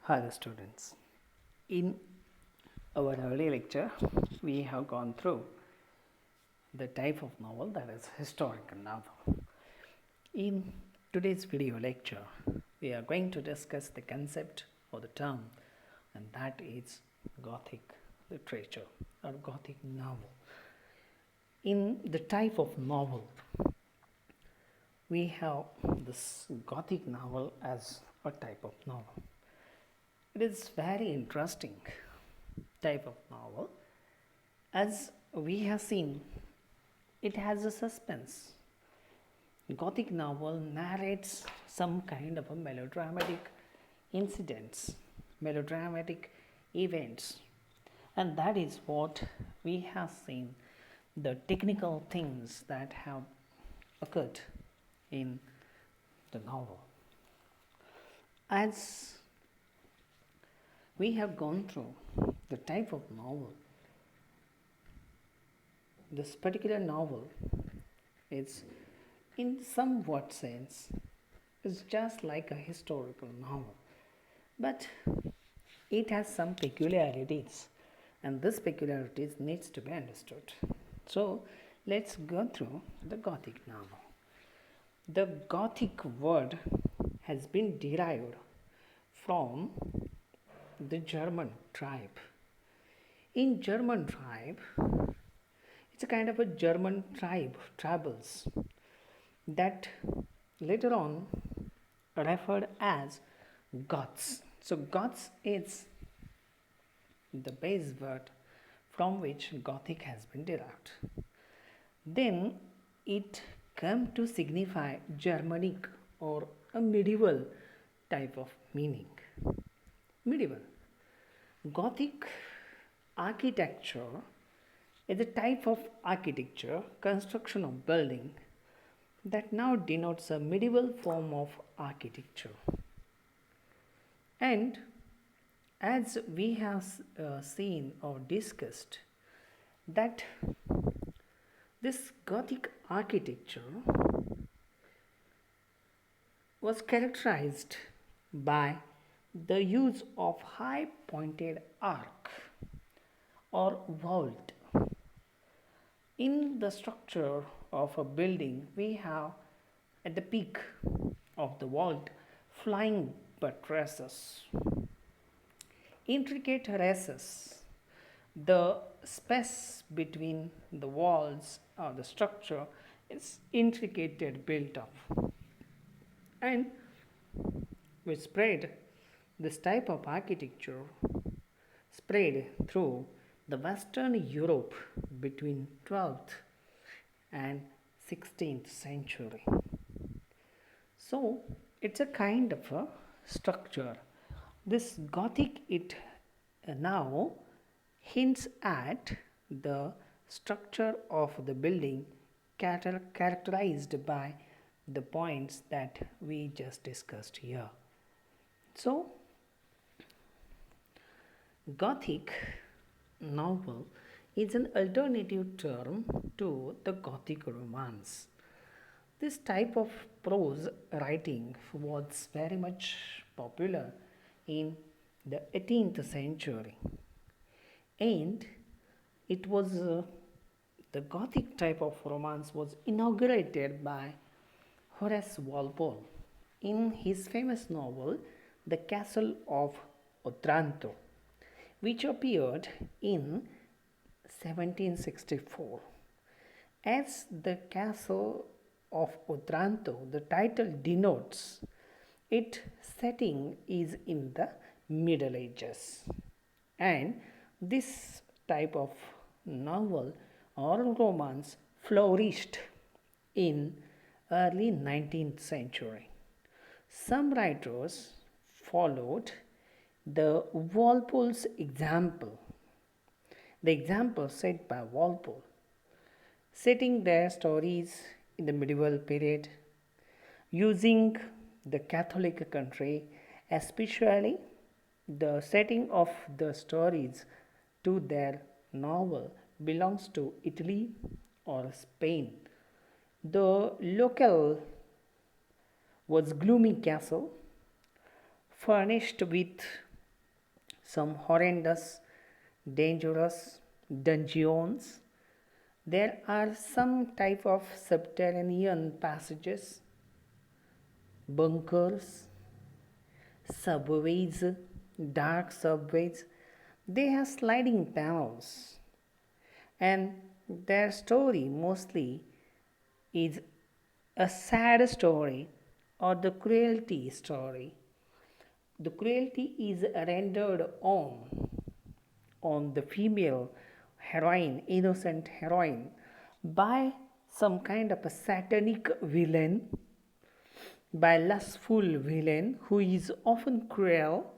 Hello students. In our early lecture, we have gone through the type of novel, that is historical novel. In today's video lecture, we are going to discuss the concept or the term, and that is Gothic literature or Gothic novel. In the type of novel, we have this Gothic novel as a type of novel. It is very interesting type of novel. As we have seen, it has a suspense. Gothic novel narrates some kind of a melodramatic incidents, melodramatic events, and that is what we have seen, the technical things that have occurred in the novel. As we have gone through the type of novel, this particular novel is in somewhat sense is just like a historical novel, but it has some peculiarities, and this peculiarities needs to be understood. So let's go through the Gothic novel. The Gothic word has been derived from the German tribe. In German tribe, it's a kind of a German tribals that later on referred as Goths. So Goths is the base word from which Gothic has been derived. Then it came to signify Germanic or a medieval type of meaning. Medieval. Gothic architecture is a type of architecture, construction of building that now denotes a medieval form of architecture. And as we have seen or discussed, that this Gothic architecture was characterized by the use of high pointed arc or vault. In the structure of a building, we have at the peak of the vault flying buttresses, intricate terraces. The space between the walls or the structure is intricately built up, and we spread this type of architecture spread through the Western Europe between 12th and 16th century. So it's a kind of a structure. This Gothic, it now hints at the structure of the building characterized by the points that we just discussed here. So Gothic novel is an alternative term to the Gothic romance. This type of prose writing was very much popular in the 18th century, and it was the Gothic type of romance was inaugurated by Horace Walpole in his famous novel The Castle of Otranto, which appeared in 1764. As The Castle of Otranto, the title denotes its setting is in the Middle Ages, and this type of novel or romance flourished in early 19th century. Some writers followed the Walpole's example, the example set by Walpole, setting their stories in the medieval period, using the Catholic country, especially the setting of the stories to their novel belongs to Italy or Spain. The local was gloomy castle furnished with some horrendous, dangerous dungeons. There are some type of subterranean passages, bunkers, subways, dark subways. They have sliding panels, and their story mostly is a sad story or the cruelty story. The cruelty is rendered on the female heroine, innocent heroine, by some kind of a satanic villain, by lustful villain who is often cruel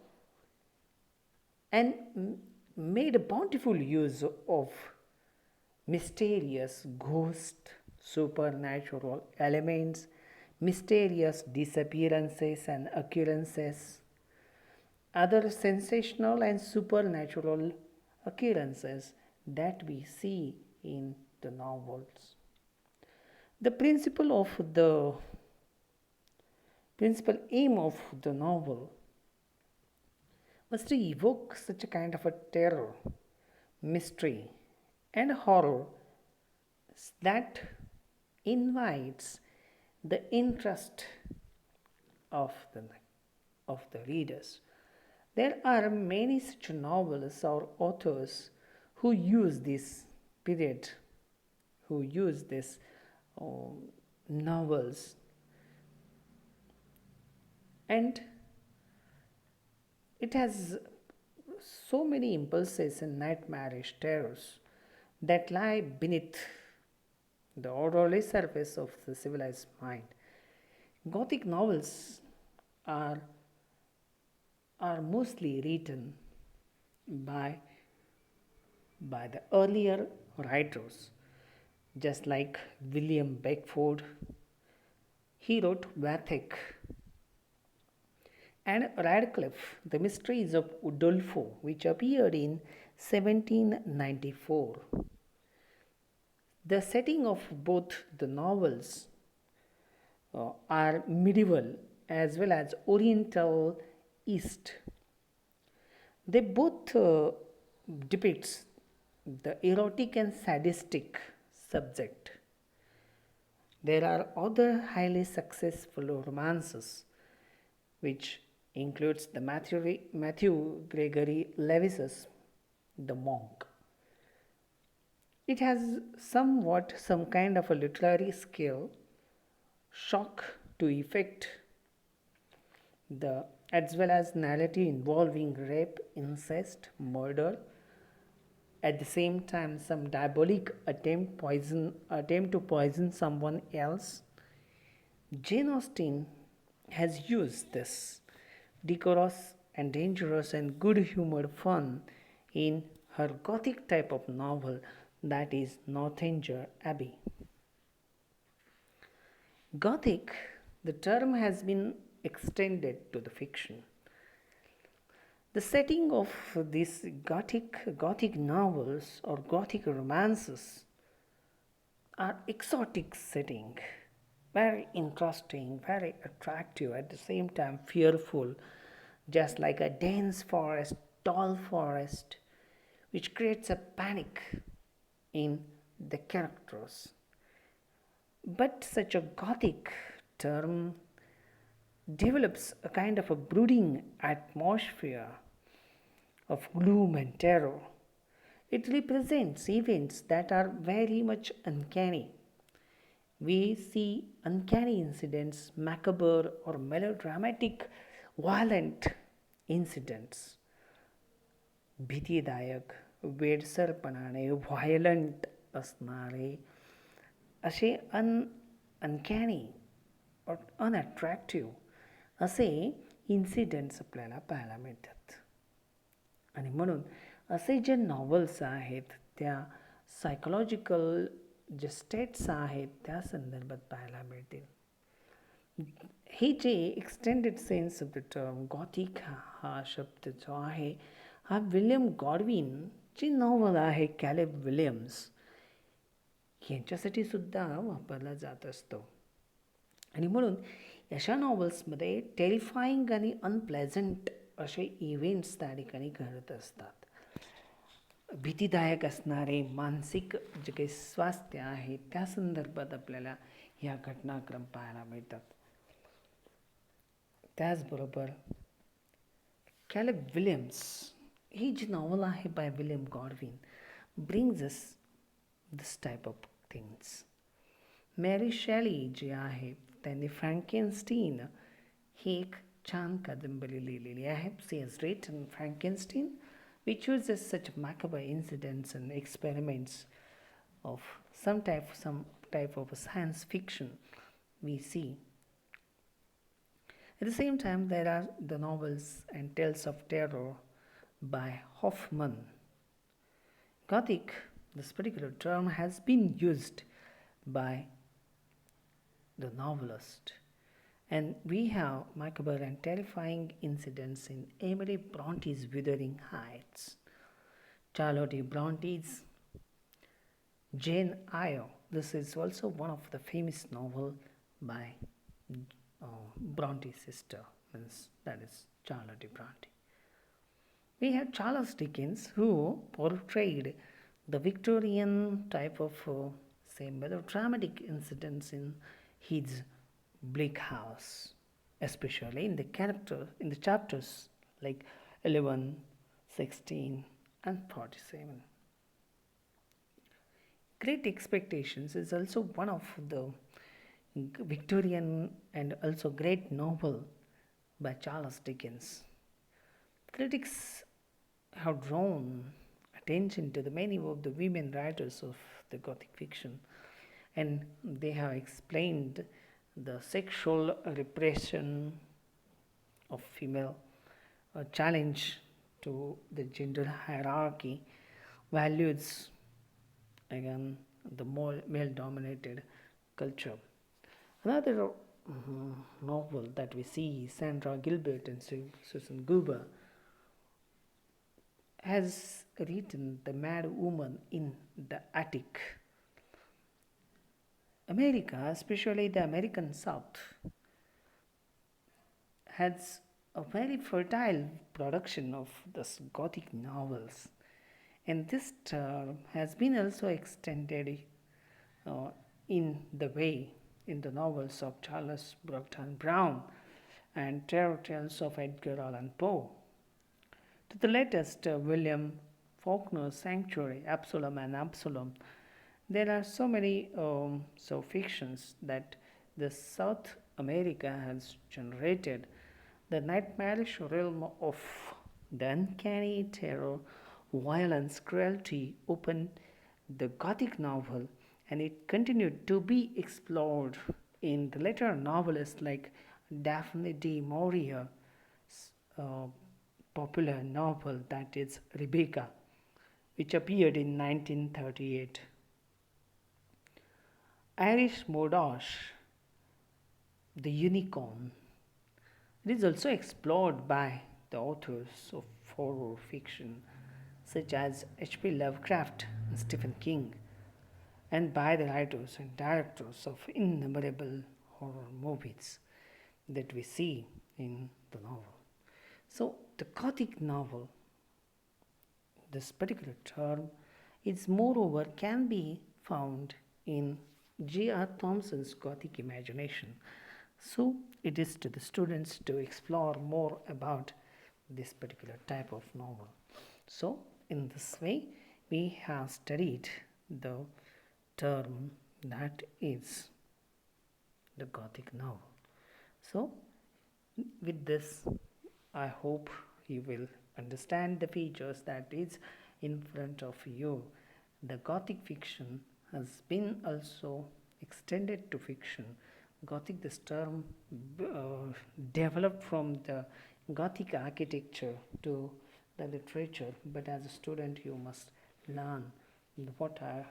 and made a bountiful use of mysterious ghost, supernatural elements, mysterious disappearances and occurrences, other sensational and supernatural occurrences that we see in the novels. The principal aim of the novel was to evoke such a kind of a terror, mystery, and horror that invites the interest of the readers. There are many such novels or authors who use this period, who use this novels, and it has so many impulses and nightmarish terrors that lie beneath the orderly surface of the civilized mind. Gothic novels are mostly written by the earlier writers, just like William Beckford. He wrote Gothic, and Radcliffe, The Mysteries of Udolpho, which appeared in 1794. The setting of both the novels are medieval as well as Oriental East. They both depicts the erotic and sadistic subject. There are other highly successful romances, which includes the Matthew Gregory Lewis's The Monk. It has somewhat some kind of a literary skill, shock to effect, as well as narrative involving rape, incest, murder. At the same time, some diabolic attempt to poison someone else. Jane Austen has used this decorous and dangerous and good humored fun in her Gothic type of novel, that is Northanger Abbey. Gothic, the term has been extended to the fiction. The setting of these Gothic novels or Gothic romances are exotic setting, very interesting, very attractive, at the same time fearful, just like a dense forest, tall forest, which creates a panic in the characters. But such a Gothic term develops a kind of a brooding atmosphere of gloom and terror. It represents events that are very much uncanny. We see uncanny incidents, macabre or melodramatic, violent incidents. भीतीदायक, वेडसरपणाने violent असणारे असे अनकॅनी और अनअट्रॅक्टिव्ह असे incidents आपल्याला पाहायला मिळतात. आणि म्हणून असे जे नॉवल्स आहेत त्या सायकोलॉजिकल जे स्टेट्स आहेत त्या संदर्भात पाहायला मिळतील. हे जे extended sense of the term gothic हा शब्द जो आहे हा विल्यम गॉडविनची नॉवल आहे, कॅलेब विलियम्स यांच्यासाठी सुद्धा वापरला जात असतो. आणि म्हणून अशा नॉवल्समध्ये टेरिफाईंग आणि अनप्लेझंट असे इव्हेंट्स त्या ठिकाणी घडत असतात. भीतीदायक असणारे मानसिक जे काही स्वास्थ्य आहे त्या संदर्भात आपल्याला ह्या घटनाक्रम पाहायला मिळतात. त्याचबरोबर कॅलेब विलियम्स ही जी नॉवल आहे by William Godwin brings us this type of things. Mary Shelley जी आहे त्यांनी फ्रँकेनस्टीन ही एक छान कादंबरी लिहिलेली आहे. She has written Frankenstein which uses such macabre incidents and experiments of some type of science fiction we see. At the same time, there are the novels and tales of terror by Hoffman. Gothic, this particular term, has been used by the novelist, and we have macabre and terrifying incidents in Emily Bronte's Wuthering Heights, Charlotte Bronte's Jane Eyre. This is also one of the famous novel by Bronte's sister, that is Charlotte Bronte. We have Charles Dickens, who portrayed the Victorian type of melodramatic incidents in his Bleak House, especially in the chapters like 11, 16 and 47. Great Expectations is also one of the Victorian and also great novel by Charles Dickens. Critics have drawn attention to the many of the women writers of the Gothic fiction, and they have explained the sexual repression of female, a challenge to the gender hierarchy, values again the male dominated culture. Another novel that we see, Sandra Gilbert and Susan Goober, has written The Mad Woman in the Attic. America, especially the American South, has a very fertile production of this Gothic novels, and this term has been also extended in the way in the novels of Charles Brontë Brown and terror tales of Edgar Allan Poe, to the latest William Faulkner's Sanctuary, Absalom and Absalom. There are so many fictions that the South America has generated. The nightmarish realm of the uncanny terror, violence, cruelty opened the Gothic novel, and it continued to be explored in the later novelists like Daphne du Maurier's popular novel, that is Rebecca, which appeared in 1938. Irish Mordash, the unicorn. It is also explored by the authors of horror fiction such as H.P. Lovecraft and Stephen King, and by the writers and directors of innumerable horror movies that we see in the novel. So, the Gothic novel, this particular term, is moreover can be found in J.R. Thompson's Gothic imagination. So, it is to the students to explore more about this particular type of novel. So, in this way, we have studied the term that is the Gothic novel. So, with this, I hope you will understand the features that is in front of you. The Gothic fiction has been also extended to fiction. Gothic, this term developed from the Gothic architecture to the literature, but as a student you must learn what are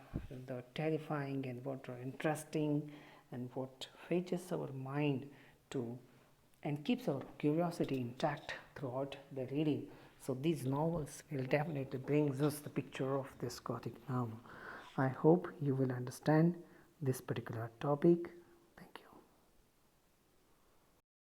the terrifying and what are interesting and what fetches our mind to and keeps our curiosity intact throughout the reading. So these novels will definitely bring us the picture of this Gothic novel. I hope you will understand this particular topic.